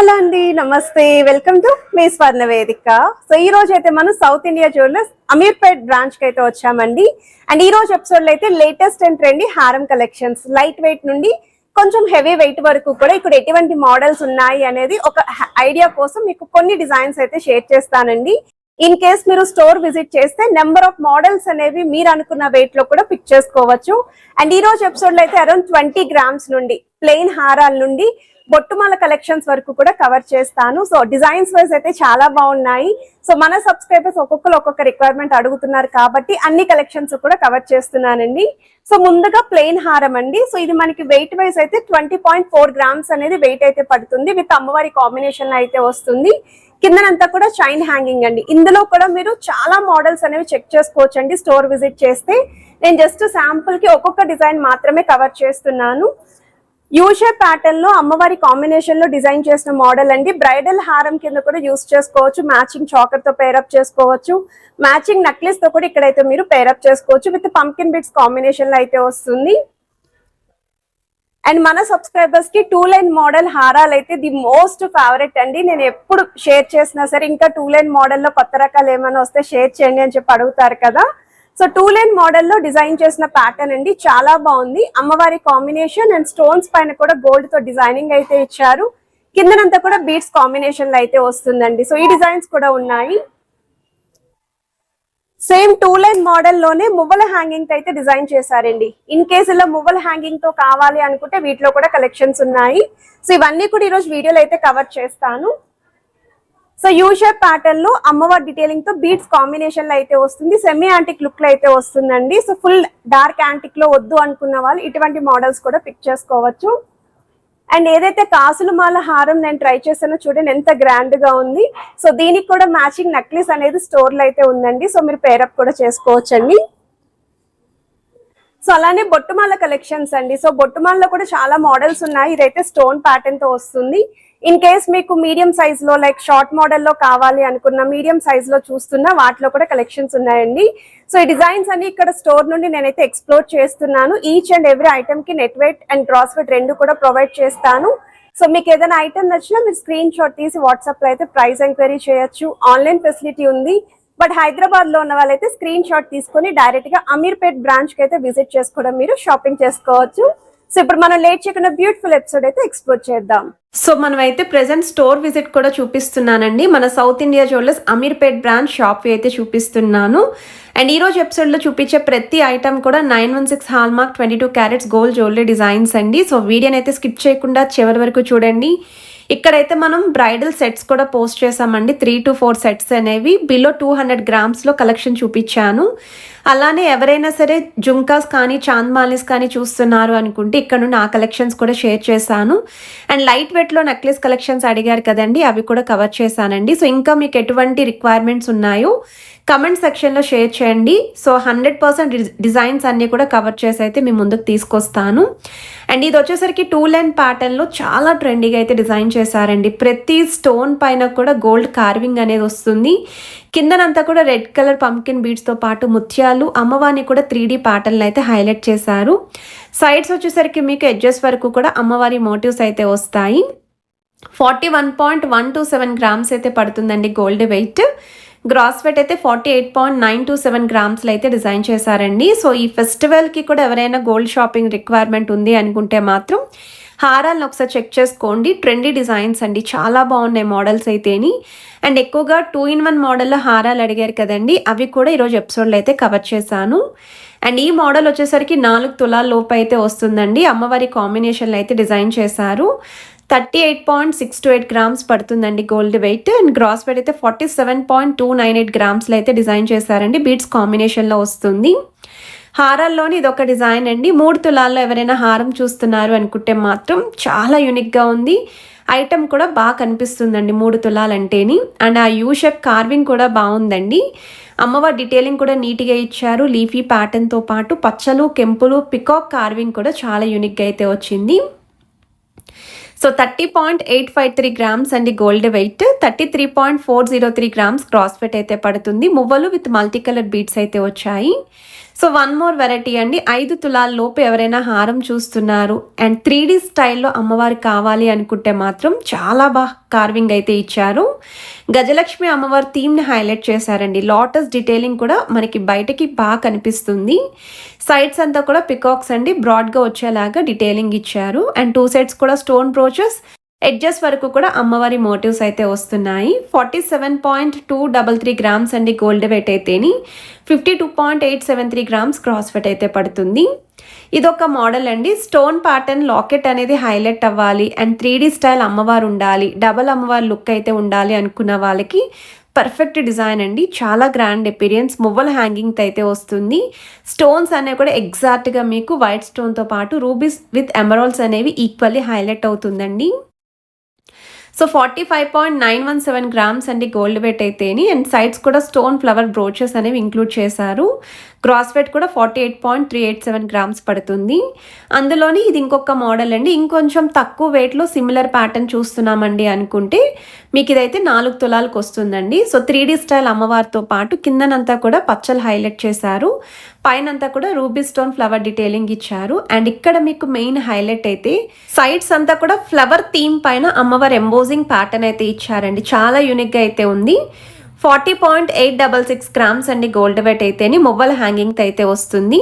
Hello అండి, నమస్తే. Welcome to me స్వర్ణ వేదిక. సో ఈ రోజు అయితే మనం south India jewellers Ameerpet branch కి అయితే వచ్చామండి. అండ్ ఈ రోజు ఎపిసోడ్ లో అయితే లేటెస్ట్ అండ్ ట్రెండీ హారం కలెక్షన్స్, లైట్ వెయిట్ నుండి కొంచెం హెవీ వెయిట్ వరకు కూడా ఇక్కడ ఎటువంటి మోడల్స్ ఉన్నాయి అనేది ఒక ఐడియా కోసం మీకు కొన్ని డిజైన్స్ అయితే షేర్ చేస్తానండి. ఇన్ కేస్ మీరు స్టోర్ విజిట్ చేస్తే నెంబర్ ఆఫ్ మోడల్స్ అనేవి మీరు అనుకున్న వెయిట్ లో కూడా పిక్ చేసుకోవచ్చు. అండ్ ఈ రోజు ఎపిసోడ్ లో అయితే అరౌండ్ 20 grams నుండి ప్లెయిన్ హారాల నుండి బొట్టుమాల కలెక్షన్స్ వరకు కూడా కవర్ చేస్తాను. సో డిజైన్స్ వైజ్ అయితే చాలా బాగున్నాయి. సో మన సబ్స్క్రైబర్స్ ఒక్కొక్క రిక్వైర్మెంట్ అడుగుతున్నారు కాబట్టి అన్ని కలెక్షన్స్ కూడా కవర్ చేస్తున్నానండి. సో ముందుగా ప్లెయిన్ హారం అండి. సో ఇది మనకి వెయిట్ వైజ్ అయితే 20.4 grams అనేది వెయిట్ అయితే పడుతుంది. విత్ అమ్మవారి కాంబినేషన్ అయితే వస్తుంది. కిందనంతా కూడా చైన్ హ్యాంగింగ్ అండి. ఇందులో కూడా మీరు చాలా మోడల్స్ అనేవి చెక్ చేసుకోవచ్చు అండి స్టోర్ విజిట్ చేస్తే. నేను జస్ట్ శాంపుల్ కి ఒక్కొక్క డిజైన్ మాత్రమే కవర్ చేస్తున్నాను. యూషేప్ ప్యాటర్న్ లో అమ్మవారి కాంబినేషన్ లో డిజైన్ చేసిన మోడల్ అండి. బ్రైడల్ హారం కింద కూడా యూస్ చేసుకోవచ్చు. మ్యాచింగ్ చాకర్ తో పేరప్ చేసుకోవచ్చు. మ్యాచింగ్ నెక్లెస్ తో కూడా ఇక్కడైతే మీరు పేరప్ చేసుకోవచ్చు. విత్ పంకిన్ బిట్స్ కాంబినేషన్ లో అయితే వస్తుంది. అండ్ మన సబ్స్క్రైబర్స్ కి 2 లైన్ మోడల్ హారాలు అయితే ది మోస్ట్ ఫేవరెట్ అండి. నేను ఎప్పుడు షేర్ చేసినా సరే ఇంకా 2 లైన్ మోడల్లో కొత్త రకాలు ఏమైనా వస్తే షేర్ చేయండి అని చెప్పి అడుగుతారు కదా. సో 2 లైన్ మోడల్లో డిజైన్ చేసిన ప్యాటర్న్ అండి, చాలా బాగుంది. అమ్మవారి కాంబినేషన్ అండ్ స్టోన్స్ పైన కూడా గోల్డ్ తో డిజైనింగ్ అయితే ఇచ్చారు. కిందనంతా కూడా బీట్స్ కాంబినేషన్ లో అయితే వస్తుందండి. సో ఈ డిజైన్స్ కూడా ఉన్నాయి. సేమ్ 2 లైన్ మోడల్ లోనే మువ్వల హ్యాంగింగ్ అయితే డిజైన్ చేశారండి. ఇన్ కేసు ఇలా మువ్వల హ్యాంగింగ్ తో కావాలి అనుకుంటే వీటిలో కూడా కలెక్షన్స్ ఉన్నాయి. సో ఇవన్నీ కూడా ఈరోజు వీడియోలో అయితే కవర్ చేస్తాను. సో యూ షేప్ ప్యాటర్న్ లో అమ్మవారి డీటెయిలింగ్ తో బీట్స్ కాంబినేషన్ లో అయితే వస్తుంది. సెమీ యాంటిక్ లుక్ లో అయితే వస్తుందండి. సో ఫుల్ డార్క్ యాంటిక్ లో వద్దు అనుకున్న వాళ్ళు ఇటువంటి మోడల్స్ కూడా పిక్ చేసుకోవచ్చు. అండ్ ఏదైతే కాసుల మాల హారం నేను ట్రై చేశానో చూడండి ఎంత గ్రాండ్ గా ఉంది. సో దీనికి కూడా మ్యాచింగ్ నెక్లెస్ అనేది స్టోర్ లో అయితే ఉందండి. సో మీరు పేరప్ కూడా చేసుకోవచ్చండి. సో అలానే బొట్టుమాల కలెక్షన్స్ అండి. సో బొట్టుమాలలో కూడా చాలా మోడల్స్ ఉన్నాయి. ఇదైతే స్టోన్ ప్యాటర్న్ తో వస్తుంది. ఇన్ కేస్ మీకు మీడియం సైజ్ లో లైక్ షార్ట్ మోడల్ లో కావాలి అనుకున్న మీడియం సైజ్ లో చూస్తున్నా వాటిలో కూడా కలెక్షన్స్ ఉన్నాయండి. సో ఈ డిజైన్స్ అన్ని ఇక్కడ స్టోర్ నుండి నేనైతే ఎక్స్ప్లోర్ చేస్తున్నాను. ఈచ్ అండ్ ఎవ్రీ ఐటమ్ కి net weight and gross weight రెండు కూడా ప్రొవైడ్ చేస్తాను. సో మీకు ఏదైనా ఐటమ్ నచ్చినా మీరు స్క్రీన్ షాట్ తీసి వాట్సాప్ లో అయితే ప్రైస్ ఎంక్వైరీ చేయొచ్చు. ఆన్లైన్ ఫెసిలిటీ ఉంది. బట్ హైదరాబాద్ లో ఉన్న వాళ్ళైతే స్క్రీన్ షాట్ తీసుకుని డైరెక్ట్ గా అమీర్పేట్ బ్రాంచ్ కి అయితే విజిట్ చేసుకోవడం మీరు షాపింగ్ చేసుకోవచ్చు. సో ఇప్పుడు మనం లేట్ చేయకుండా బ్యూటిఫుల్ ఎపిసోడ్ అయితే ఎక్స్ప్లోర్ చేద్దాం. సో మనం అయితే ప్రెసెంట్ స్టోర్ విజిట్ కూడా చూపిస్తున్నానండి. మన south India jewellers Ameerpet branch shop అయితే చూపిస్తున్నాను. అండ్ ఈ రోజు ఎపిసోడ్ లో చూపించే ప్రతి ఐటమ్ కూడా 916 hallmark 22 carats gold jewellery designs అండి. సో వీడియోని అయితే స్కిప్ చేయకుండా చివరి వరకు చూడండి. ఇక్కడైతే మనం బ్రైడల్ సెట్స్ కూడా పోస్ట్ చేసామండి. 3 to 4 సెట్స్ అనేవి బిలో 200 grams లో కలెక్షన్ చూపించాను. అలానే ఎవరైనా సరే జుంకాస్ కానీ చాంద్మాలిస్ కానీ చూస్తున్నారు అనుకుంటే ఇక్కడ నుండి ఆ కలెక్షన్స్ కూడా షేర్ చేశాను. అండ్ లైట్ వెయిట్లో నెక్లెస్ కలెక్షన్స్ అడిగారు కదండి, అవి కూడా కవర్ చేశానండి. సో ఇంకా మీకు ఎటువంటి రిక్వైర్మెంట్స్ ఉన్నాయో కమెంట్ సెక్షన్లో షేర్ చేయండి. సో 100% డిజైన్స్ అన్నీ కూడా కవర్ చేసి అయితే మీ ముందుకు తీసుకొస్తాను. అండ్ ఇది వచ్చేసరికి 2 లైన్ ప్యాటర్న్లో చాలా ట్రెండీగా అయితే డిజైన్ చేశారండి. ప్రతి స్టోన్ పైన కూడా గోల్డ్ కార్వింగ్ అనేది వస్తుంది. కిందనంతా కూడా రెడ్ కలర్ పంకిన్ బీడ్స్తో పాటు ముత్యాలు, అమ్మవారిని కూడా 3D ప్యాటర్న్లు అయితే హైలైట్ చేశారు. సైడ్స్ వచ్చేసరికి మీకు ఎడ్జెస్ వరకు కూడా అమ్మవారి మోటివ్స్ అయితే వస్తాయి. 41.127 grams అయితే పడుతుందండి గోల్డ్ వెయిట్. గ్రాస్ వెయిట్ అయితే 48.927 grams అయితే డిజైన్ చేశారండి. సో ఈ ఫెస్టివల్కి కూడా ఎవరైనా గోల్డ్ షాపింగ్ రిక్వైర్మెంట్ ఉంది అనుకుంటే మాత్రం హారాలను ఒకసారి చెక్ చేసుకోండి. ట్రెండీ డిజైన్స్ అండి, చాలా బాగున్నాయి మోడల్స్ అయితేని. అండ్ ఎక్కువగా 2-in-1 మోడల్లో హారాలు అడిగారు కదండి, అవి కూడా ఈరోజు ఎపిసోడ్లో అయితే కవర్ చేశాను. అండ్ ఈ మోడల్ వచ్చేసరికి 4 తులాల లోపు అయితే వస్తుందండి. అమ్మవారి కాంబినేషన్లో అయితే డిజైన్ చేశారు. 38.628 grams పడుతుందండి gold weight. And gross weight అయితే 47.298 grams అయితే డిజైన్ చేశారండి. బీట్స్ కాంబినేషన్లో వస్తుంది. హారాల్లోని ఇదొక డిజైన్ అండి. 3 తులాల్లో ఎవరైనా హారం చూస్తున్నారు అనుకుంటే మాత్రం చాలా యూనిక్గా ఉంది. ఐటమ్ కూడా బాగా కనిపిస్తుందండి 3 తులాలంటేని. అండ్ ఆ యూ షేప్ కార్వింగ్ కూడా బాగుందండి. అమ్మవారి డీటెయిలింగ్ కూడా నీట్గా ఇచ్చారు. లీఫీ ప్యాటర్న్తో పాటు పచ్చలు, కెంపులు, పికాక్ కార్వింగ్ కూడా చాలా యూనిక్గా అయితే వచ్చింది. సో 30.853 గ్రామ్స్ అండి gold wait, 33.403 grams gross weight అయితే పడుతుంది. మువ్వలు విత్ మల్టీ కలర్ బీడ్స్ అయితే వచ్చాయి. సో వన్ మోర్ వెరైటీ అండి, 5 తులాల లోపు ఎవరైనా హారం చూస్తున్నారు అండ్ 3D స్టైల్లో అమ్మవారు కావాలి అనుకుంటే మాత్రం చాలా బాగా కార్వింగ్ అయితే ఇచ్చారు. గజలక్ష్మి అమ్మవారి థీమ్ని హైలైట్ చేశారండి. లోటస్ డీటెయిలింగ్ కూడా మనకి బయటకి బాగా కనిపిస్తుంది. సైడ్స్ అంతా కూడా పికాక్స్ అండి బ్రాడ్గా వచ్చేలాగా డీటెయిలింగ్ ఇచ్చారు. అండ్ 2 సైడ్స్ కూడా స్టోన్ బ్రోచెస్, ఎడ్జెస్ వరకు కూడా అమ్మవారి మోటివ్స్ అయితే వస్తున్నాయి. 47.233 గ్రామ్స్ అండి గోల్డ్ వెయిట్ అయితేని, 52.873 గ్రామ్స్ క్రాస్ వెయిట్ అయితే పడుతుంది. ఇదొక మోడల్ అండి. స్టోన్ ప్యాటర్న్ లాకెట్ అనేది హైలైట్ అవ్వాలి అండ్ 3D స్టైల్ అమ్మవారు ఉండాలి, డబల్ అమ్మవారి లుక్ అయితే ఉండాలి అనుకున్న వాళ్ళకి పర్ఫెక్ట్ డిజైన్ అండి. చాలా గ్రాండ్ అపీరియన్స్, మువ్వల హ్యాంగింగ్ అయితే వస్తుంది. స్టోన్స్ అనేవి కూడా ఎగ్జాక్ట్గా మీకు వైట్ స్టోన్తో పాటు రూబీస్ విత్ ఎమరాల్డ్స్ అనేవి ఈక్వల్లీ హైలైట్ అవుతుందండి. సో 45.917 గ్రామ్స్ అండి గోల్డ్ వెయిట్ అయితేని, అండ్ సైడ్స్ కూడా స్టోన్ ఫ్లవర్ బ్రోచెస్ అనేవి ఇంక్లూడ్ చేశారు. క్రాస్ వెయిట్ కూడా 48.387 గ్రామ్స్ పడుతుంది. అందులోని ఇది ఇంకొక మోడల్ అండి, ఇంకొంచెం తక్కువ వెయిట్లో సిమిలర్ ప్యాటర్న్ చూస్తున్నామండి అనుకుంటే మీకు ఇదైతే 4 తులాలకు వస్తుందండి. సో 3D స్టైల్ అమ్మవారితో పాటు కిందనంతా కూడా పచ్చలు హైలైట్ చేశారు, పైనంతా కూడా రూబీ స్టోన్ ఫ్లవర్ డీటెయిలింగ్ ఇచ్చారు. అండ్ ఇక్కడ మీకు మెయిన్ హైలైట్ అయితే సైడ్స్ అంతా కూడా ఫ్లవర్ థీమ్ పైన అమ్మవారి ఎంబోజింగ్ ప్యాటర్న్ అయితే ఇచ్చారండి. చాలా యూనిక్గా అయితే ఉంది. 40.866 గ్రామ్స్ అండి గోల్డ్ వెయిట్ అయితేని, మువ్వల హ్యాంగింగ్ అయితే వస్తుంది.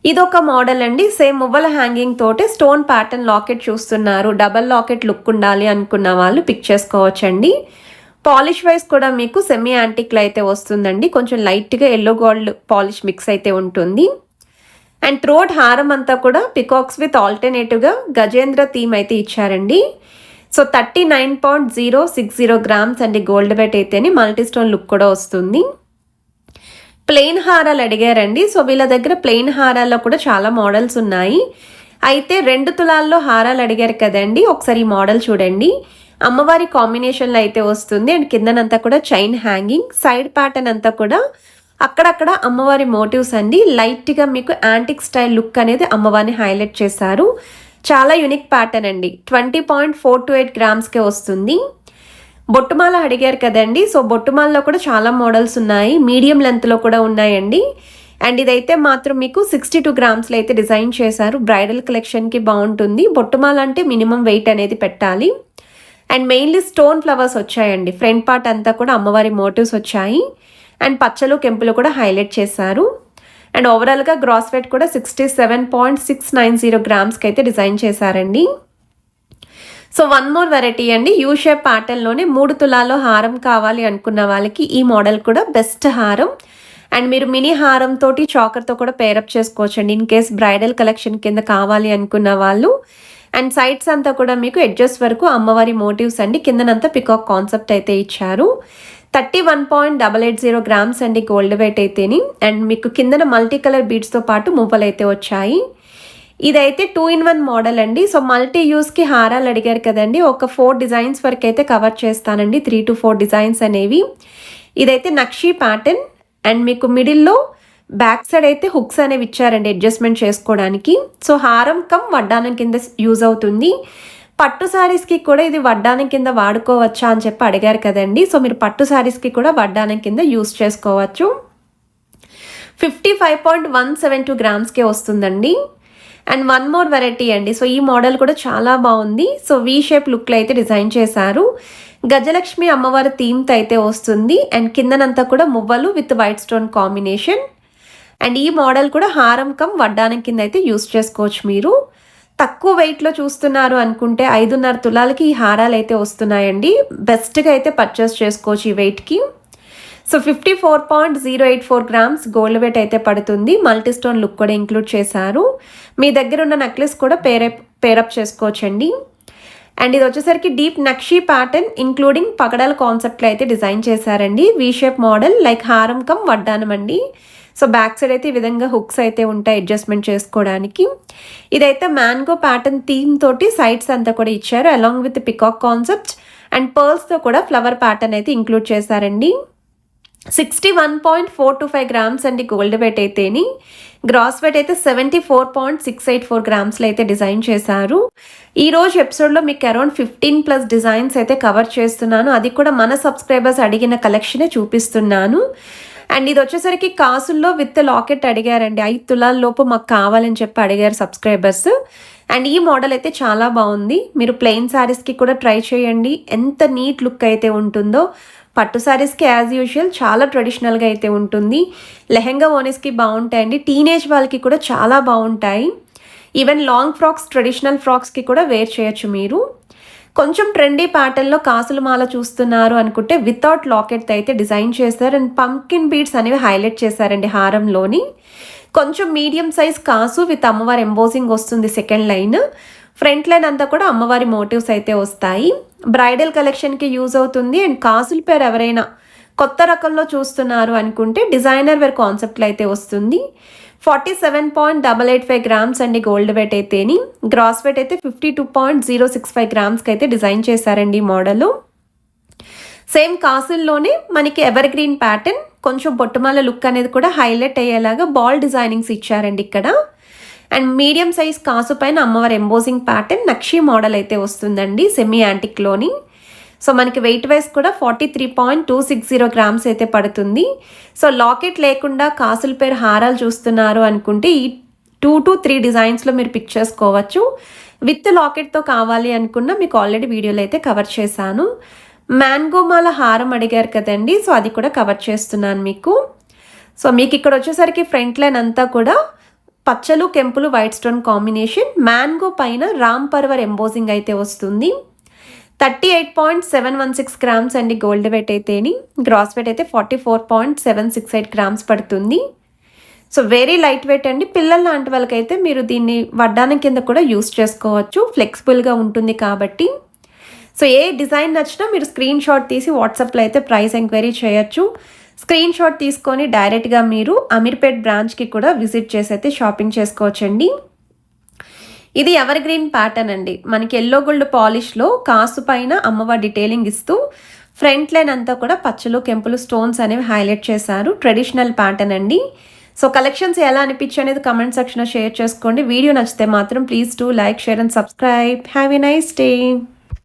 ఇదొక మోడల్ అండి, సేమ్ మువ్వల హ్యాంగింగ్ తోటే స్టోన్ ప్యాటర్న్ లాకెట్ చూస్తున్నారు, డబల్ లాకెట్ లుక్ ఉండాలి అనుకున్న వాళ్ళు పిక్ చేసుకోవచ్చండి. పాలిష్ వైజ్ కూడా మీకు సెమీ యాంటిక్లో అయితే వస్తుందండి, కొంచెం లైట్గా ఎల్లో గోల్డ్ పాలిష్ మిక్స్ అయితే ఉంటుంది. అండ్ థ్రోట్ హారం అంతా కూడా పికాక్స్ విత్ ఆల్టర్నేటివ్గా గజేంద్ర థీమ్ అయితే ఇచ్చారండి. సో 39.060 గ్రామ్స్ అండి గోల్డ్ వెయిట్ అయితేనే, మల్టీ స్టోన్ లుక్ కూడా వస్తుంది. ప్లెయిన్ హారాలు అడిగారండి. సో వీళ్ళ దగ్గర ప్లెయిన్ హారాల్లో కూడా చాలా మోడల్స్ ఉన్నాయి. అయితే 2 తులాల్లో హారాలు అడిగారు కదండి, ఒకసారి ఈ మోడల్ చూడండి. అమ్మవారి కాంబినేషన్లో అయితే వస్తుంది. అండ్ కిందనంతా కూడా చైన్ హ్యాంగింగ్, సైడ్ ప్యాటర్న్ అంతా కూడా అక్కడక్కడ అమ్మవారి మోటివ్స్ అండి. లైట్గా మీకు యాంటిక్ స్టైల్ లుక్ అనేది అమ్మవారిని హైలైట్ చేశారు. చాలా యూనిక్ ప్యాటర్న్ అండి. 20.428 గ్రామ్స్కే వస్తుంది. బొట్టుమాల అడిగారు కదండి. సో బొట్టుమాలలో కూడా చాలా మోడల్స్ ఉన్నాయి, మీడియం లెంత్లో కూడా ఉన్నాయండి. అండ్ ఇదైతే మాత్రం మీకు 62 గ్రామ్స్లో అయితే డిజైన్ చేశారు. బ్రైడల్ కలెక్షన్కి బాగుంటుంది. బొట్టుమాల అంటే మినిమం వెయిట్ అనేది పెట్టాలి. అండ్ మెయిన్లీ స్టోన్ ఫ్లవర్స్ వచ్చాయండి. ఫ్రంట్ పార్ట్ అంతా కూడా అమ్మవారి మోటివ్స్ వచ్చాయి. అండ్ పచ్చలు కెంపులు కూడా హైలైట్ చేశారు. అండ్ ఓవరాల్గా గ్రాస్ వెయిట్ కూడా 67.690 గ్రామ్స్కి అయితే డిజైన్ చేశారండి. సో వన్ మోర్ వెరైటీ అండి, యూ షేప్ ప్యాటర్న్లోనే 3 తులాల్లో హారం కావాలి అనుకున్న వాళ్ళకి ఈ మోడల్ కూడా బెస్ట్ హారం. అండ్ మీరు మినీ హారం తోటి చాకర్తో కూడా పేరప్ చేసుకోవచ్చండి, ఇన్ కేస్ బ్రైడల్ కలెక్షన్ కింద కావాలి అనుకున్న వాళ్ళు. అండ్ సైడ్స్ అంతా కూడా మీకు ఎడ్జెస్ వరకు అమ్మవారి మోటివ్స్ అండి, కిందనంతా పికాక్ కాన్సెప్ట్ అయితే ఇచ్చారు. 31.880 గ్రామ్స్ అండి గోల్డ్ వెయిట్ అయితేని, అండ్ మీకు కిందన మల్టీ కలర్ బీడ్స్తో పాటు మువ్వలు అయితే వచ్చాయి. ఇదైతే 2-in-1 మోడల్ అండి. సో మల్టీ యూస్కి హారాలు అడిగారు కదండి, ఒక 4 డిజైన్స్ వరకు అయితే కవర్ చేస్తానండి, 3 to 4 డిజైన్స్ అనేవి. ఇదైతే నక్షీ ప్యాటర్న్ అండ్ మీకు మిడిల్లో బ్యాక్ సైడ్ అయితే హుక్స్ అనేవి ఇచ్చారండి అడ్జస్ట్మెంట్ చేసుకోవడానికి. సో హారం కమ్ వడ్డానం కింద యూజ్ అవుతుంది. పట్టు శారీస్కి కూడా ఇది వడ్డానం కింద వాడుకోవచ్చా అని చెప్పి అడిగారు కదండి. సో మీరు పట్టు శారీస్కి కూడా వడ్డానం కింద యూజ్ చేసుకోవచ్చు. 55.172 గ్రామ్స్కే వస్తుందండి. అండ్ వన్ మోర్ వెరైటీ అండి. సో ఈ మోడల్ కూడా చాలా బాగుంది. సో వీ షేప్ లుక్లో అయితే డిజైన్ చేశారు. గజలక్ష్మి అమ్మవారి థీమ్తో అయితే వస్తుంది. అండ్ కిందనంతా కూడా మువ్వలు with white stone combination. And ఈ మోడల్ కూడా హారం కమ్ వడ్డానం కింద అయితే యూస్ చేసుకోవచ్చు. మీరు తక్కువ వెయిట్లో చూస్తున్నారు అనుకుంటే 5.5 తులాలకి ఈ హారాలు అయితే వస్తున్నాయండి. బెస్ట్గా అయితే పర్చేస్ చేసుకోవచ్చు ఈ వెయిట్కి. సో 54.084 గ్రామ్స్ గోల్డ్ వెయిట్ అయితే పడుతుంది. మల్టీ స్టోన్ లుక్ కూడా ఇంక్లూడ్ చేశారు. మీ దగ్గర ఉన్న నెక్లెస్ కూడా పేరప్ చేసుకోవచ్చండి. అండ్ ఇది వచ్చేసరికి డీప్ నక్షీ ప్యాటర్న్ ఇంక్లూడింగ్ పగడాల కాన్సెప్ట్లో అయితే డిజైన్ చేశారండి. వీ షేప్ మోడల్ లైక్ హారం కమ్ వడ్డానం అండి. సో బ్యాక్ సైడ్ అయితే ఈ విధంగా హుక్స్ అయితే ఉంటాయి అడ్జస్ట్మెంట్ చేసుకోవడానికి. ఇదైతే మ్యాంగో ప్యాటర్న్ థీమ్ తోటి సైడ్స్ అంతా కూడా ఇచ్చారు along with peacock concept and పర్ల్స్తో కూడా ఫ్లవర్ ప్యాటర్న్ అయితే ఇంక్లూడ్ చేశారండి. 61.425 గ్రామ్స్ అండి గోల్డ్ వెయిట్ అయితేని. గ్రాస్ వెయిట్ అయితే 74.684 గ్రామ్స్లో అయితే డిజైన్ చేశారు. ఈరోజు ఎపిసోడ్లో మీకు అరౌండ్ 15+ డిజైన్స్ అయితే కవర్ చేస్తున్నాను. అది కూడా మన సబ్స్క్రైబర్స్ అడిగిన కలెక్షనే చూపిస్తున్నాను. అండ్ ఇది వచ్చేసరికి కాసుల్లో విత్ లాకెట్ అడిగారండి. 5 తులాల లోపు మాకు కావాలని చెప్పి అడిగారు సబ్స్క్రైబర్స్. అండ్ ఈ మోడల్ అయితే చాలా బాగుంది. మీరు ప్లెయిన్ శారీస్కి కూడా ట్రై చేయండి. ఎంత నీట్ లుక్ అయితే ఉంటుందో. పట్టు శారీస్కి యాజ్ యూజువల్ చాలా ట్రెడిషనల్గా అయితే ఉంటుంది. లెహెంగా ఓనీస్కి బాగుంటాయండి. టీనేజ్ వాళ్ళకి కూడా చాలా బాగుంటాయి. ఈవెన్ లాంగ్ ఫ్రాక్స్, ట్రెడిషనల్ ఫ్రాక్స్కి కూడా వేర్ చేయొచ్చు మీరు. కొంచెం ట్రెండీ ప్యాటర్న్లో కాసుల మాల చూస్తున్నారు అనుకుంటే వితౌట్ లాకెట్ అయితే డిజైన్ చేశారు. అండ్ పంకిన్ బీడ్స్ అనేవి హైలైట్ చేశారండి హారంలోని. కొంచెం మీడియం సైజ్ కాసు విత్ అమ్మవారి ఎంబోజింగ్ వస్తుంది సెకండ్ లైన్. ఫ్రంట్ లైన్ అంతా కూడా అమ్మవారి మోటివ్స్ అయితే వస్తాయి. బ్రైడల్ కలెక్షన్కి యూజ్ అవుతుంది. అండ్ కాసుల పేరు ఎవరైనా కొత్త రకంలో చూస్తున్నారు అనుకుంటే డిజైనర్ వేర్ కాన్సెప్ట్లో అయితే వస్తుంది. 47.885 గ్రామ్స్ అండి గోల్డ్ వెయిట్ అయితేని. గ్రాస్ వెయిట్ అయితే 52.065 గ్రామ్స్కి అయితే డిజైన్ చేశారండి ఈ మోడల్. సేమ్ కాసుల్లోనే మనకి ఎవర్ గ్రీన్ ప్యాటర్న్, కొంచెం పొట్టుమాల లుక్ అనేది కూడా హైలైట్ అయ్యేలాగా బాల్ డిజైనింగ్స్ ఇచ్చారండి ఇక్కడ. అండ్ మీడియం సైజ్ కాసు పైన అమ్మవారి ఎంబోజింగ్ ప్యాటర్న్ నక్షి మోడల్ అయితే వస్తుందండి సెమీ యాంటిక్లోని. సో మనకి వెయిట్ వైజ్ కూడా 43.260 గ్రామ్స్ అయితే పడుతుంది. సో లాకెట్ లేకుండా కాసుల పేరు హారాలు చూస్తున్నారు అనుకుంటే ఈ 2 to 3 డిజైన్స్లో మీరు పిక్ చేసుకోవచ్చు. విత్ లాకెట్తో కావాలి అనుకున్నా మీకు ఆల్రెడీ వీడియోలో అయితే కవర్ చేశాను. మ్యాంగో మాల హారం అడిగారు కదండి, సో అది కూడా కవర్ చేస్తున్నాను మీకు. సో మీకు ఇక్కడ వచ్చేసరికి ఫ్రంట్ లైన్ అంతా కూడా పచ్చలు, కెంపులు, వైట్ స్టోన్ కాంబినేషన్. మ్యాంగో పైన రామ్ పర్వర్ ఎంబోజింగ్ అయితే వస్తుంది. 38.716 గ్రామ్స్ అండి గోల్డ్ వెయిట్ అయితేని. గ్రాస్ వెయిట్ అయితే 44.768 గ్రామ్స్ పడుతుంది. సో వెరీ లైట్ వెయిట్ అండి. పిల్లల లాంటి వాళ్ళకైతే మీరు దీన్ని వడ్డానం కింద కూడా యూస్ చేసుకోవచ్చు. ఫ్లెక్సిబుల్గా ఉంటుంది కాబట్టి. సో ఏ డిజైన్ నచ్చినా మీరు స్క్రీన్ షాట్ తీసి వాట్సాప్లో అయితే ప్రైస్ ఎంక్వైరీ చేయొచ్చు. స్క్రీన్ షాట్ తీసుకొని డైరెక్ట్గా మీరు అమీర్పేట్ బ్రాంచ్కి కూడా విజిట్ చేసి అయితే షాపింగ్ చేసుకోవచ్చండి. ఇది ఎవర్ గ్రీన్ ప్యాటర్న్ అండి. మనకి ఎల్లో గోల్డ్ పాలిష్లో కాసు పైన అమ్మవారి డీటెయిలింగ్ ఇస్తూ ఫ్రంట్ లైన్ అంతా కూడా పచ్చలు, కెంపులు, స్టోన్స్ అనేవి హైలైట్ చేశారు. ట్రెడిషనల్ ప్యాటర్న్ అండి. సో కలెక్షన్స్ ఎలా అనిపించి అనేది కమెంట్ సెక్షన్లో షేర్ చేసుకోండి. వీడియో నచ్చితే మాత్రం please do like, share and subscribe. Have a nice day.